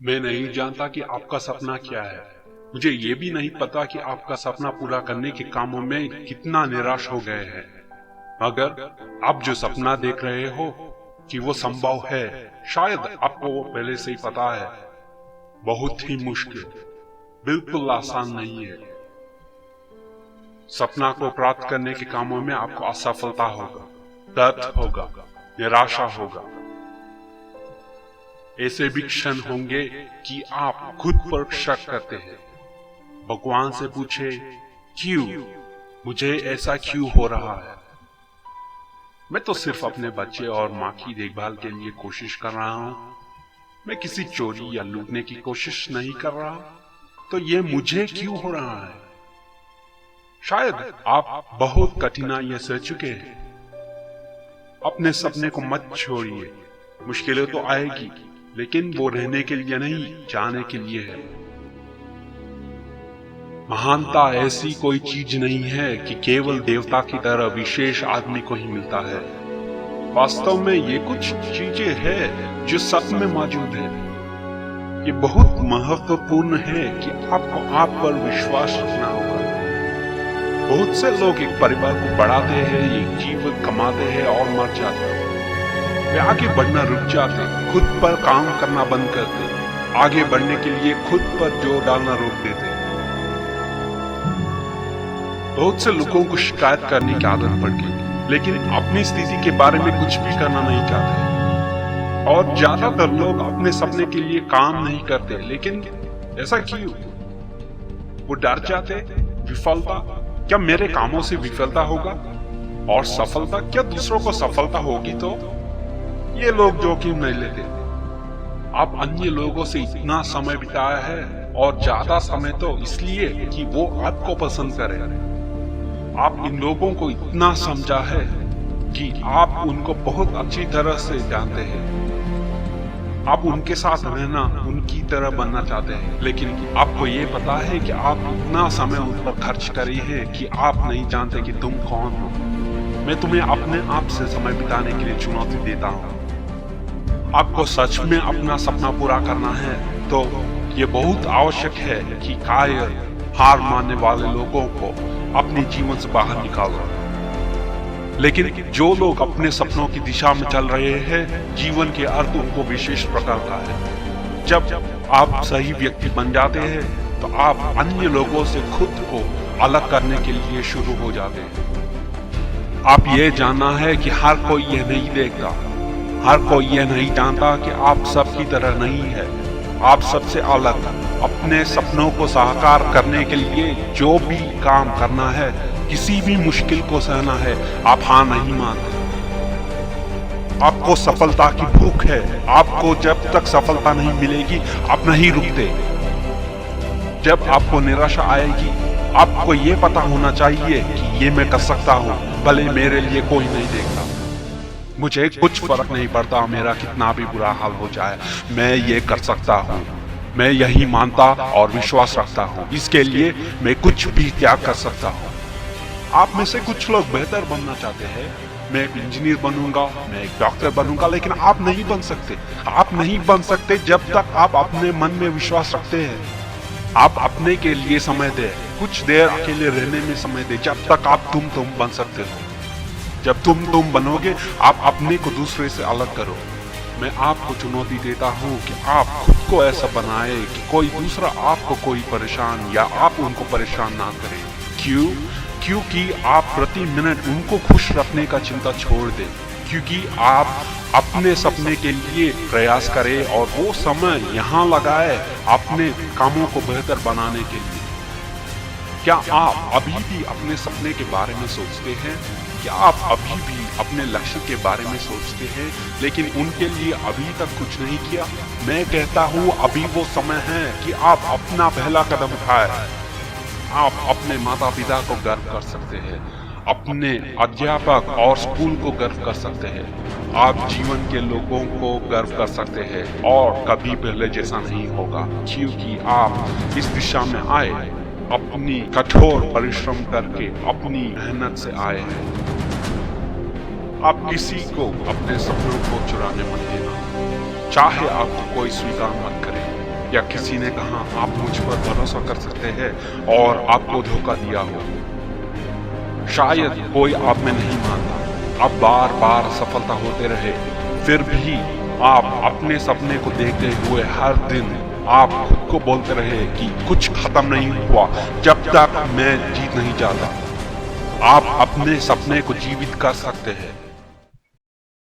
मैं नहीं जानता कि आपका सपना क्या है। मुझे ये भी नहीं पता कि आपका सपना पूरा करने के कामों में कितना निराश हो गए हैं। मगर आप जो सपना देख रहे हो कि वो संभव है, शायद आपको वो पहले से ही पता है। बहुत ही मुश्किल, बिल्कुल आसान नहीं है। सपना को प्राप्त करने के कामों में आपको असफलता होगा, दर्द होगा, निराशा होगा। ऐसे भी क्षण होंगे कि आप खुद पर शक करते हैं। भगवान से पूछे, क्यों? मुझे ऐसा क्यों हो रहा है? मैं तो सिर्फ अपने बच्चे और माँ की देखभाल के लिए कोशिश कर रहा हूँ। मैं किसी चोरी या लूटने की कोशिश नहीं कर रहा, तो ये मुझे क्यों हो रहा है? शायद आप बहुत कठिनाइयां सह चुके हैं। अपने सपने को मत छोड़िए। मुश्किलें तो आएगी, लेकिन वो रहने के लिए नहीं, जाने के लिए है। महानता ऐसी कोई चीज नहीं है कि केवल देवता की तरह विशेष आदमी को ही मिलता है। वास्तव में ये कुछ चीजें हैं जो सब में मौजूद है। ये बहुत महत्वपूर्ण है कि आपको आप पर विश्वास रखना होगा। बहुत से लोग एक परिवार को बढ़ाते हैं, एक जीवन कमाते हैं और मर जाते हैं। वे आगे बढ़ना रुक जाते, खुद पर काम करना बंद करते, आगे बढ़ने के लिए खुद पर जोर डालना रोक देते। बहुत से लोगों को शिकायत करने की आदत पड़ गई, लेकिन अपनी स्थिति के बारे में कुछ भी करना नहीं चाहते। और ज्यादातर लोग अपने सपने के लिए काम नहीं करते, लेकिन ऐसा क्यों? वो डर जाते। विफलता, क्या मेरे कामों से विफलता होगा? और सफलता, क्या दूसरों को सफलता होगी? तो ये लोग जोखिम नहीं लेते। आप अन्य लोगों से इतना समय बिताया है, और ज्यादा समय तो इसलिए कि वो आपको पसंद करें। आप इन लोगों को इतना समझा है कि आप उनको बहुत अच्छी तरह से जानते हैं। आप उनके साथ रहना, उनकी तरह बनना चाहते हैं, लेकिन आपको ये पता है कि आप इतना समय उन पर खर्च करे हैं कि आप नहीं जानते कि तुम कौन हो। मैं तुम्हें अपने आप से समय बिताने के लिए चुनौती देता हूँ। आपको सच में अपना सपना पूरा करना है तो ये बहुत आवश्यक है कि कायर, हार मानने वाले लोगों को अपने जीवन से बाहर निकालो। लेकिन जो लोग अपने सपनों की दिशा में चल रहे हैं, जीवन के अर्थ उनको विशेष प्रकार का है। जब आप सही व्यक्ति बन जाते हैं तो आप अन्य लोगों से खुद को अलग करने के लिए शुरू हो जाते हैं। आप ये जानना है कि हर कोई यह नहीं देखता, हर कोई यह नहीं जानता कि आप सबकी तरह नहीं है। आप सबसे अलग। अपने सपनों को साकार करने के लिए जो भी काम करना है, किसी भी मुश्किल को सहना है, आप हां नहीं मानते। आपको सफलता की भूख है। आपको जब तक सफलता नहीं मिलेगी, आप नहीं रुकते। जब आपको निराशा आएगी, आपको ये पता होना चाहिए कि ये मैं कर सकता हूँ, भले मेरे लिए कोई नहीं देखता। मुझे कुछ फर्क नहीं पड़ता मेरा कितना भी बुरा हाल हो जाए, मैं ये कर सकता हूँ। मैं यही मानता और विश्वास रखता हूँ। इसके लिए मैं कुछ भी त्याग कर सकता हूँ। आप में से कुछ लोग बेहतर बनना चाहते हैं। मैं एक इंजीनियर बनूंगा, मैं एक डॉक्टर बनूंगा, लेकिन आप नहीं बन सकते। आप नहीं बन सकते जब तक आप अपने मन में विश्वास रखते हैं। आप अपने के लिए समय दें, कुछ देर अकेले रहने में समय दें, जब तक आप तुम बन सकते हो। जब तुम बनोगे, आप अपने को दूसरे से अलग करो। मैं आपको चुनौती देता हूँ कि आप खुद को ऐसा बनाए कि कोई दूसरा आपको कोई परेशान या आप उनको परेशान ना करें। क्यों? क्योंकि आप प्रति मिनट उनको खुश रखने का चिंता छोड़ दें। क्योंकि आप अपने सपने के लिए प्रयास करें और वो समय यहाँ लगाए अपने कामों को बेहतर बनाने के लिए। क्या आप अभी भी अपने सपने के बारे में सोचते हैं? क्या आप अभी भी अपने लक्ष्य के बारे में सोचते हैं, लेकिन उनके लिए अभी तक कुछ नहीं किया? मैं कहता हूँ अभी वो समय है कि आप अपना पहला कदम उठाएं। आप अपने माता पिता को गर्व कर सकते हैं, अपने अध्यापक और स्कूल को गर्व कर सकते हैं। आप जीवन के लोगों को गर्व कर सकते हैं और कभी पहले जैसा नहीं होगा, क्योंकि आप इस दिशा में आए, अपनी कठोर परिश्रम करके, अपनी मेहनत से आए हैं। आप किसी को अपने सपनों को चुराने मत देना, चाहे आपको कोई स्वीकार मत करे। या किसी ने कहा आप मुझ पर भरोसा कर सकते हैं और आपको धोखा दिया हो। शायद कोई आप में नहीं मानता, आप बार बार सफलता होते रहे, फिर भी आप अपने सपने को देखते हुए हर दिन आप खुद को बोलते रहे कि कुछ खत्म नहीं हुआ जब तक मैं जीत नहीं जाता। आप अपने सपने को जीवित कर सकते हैं।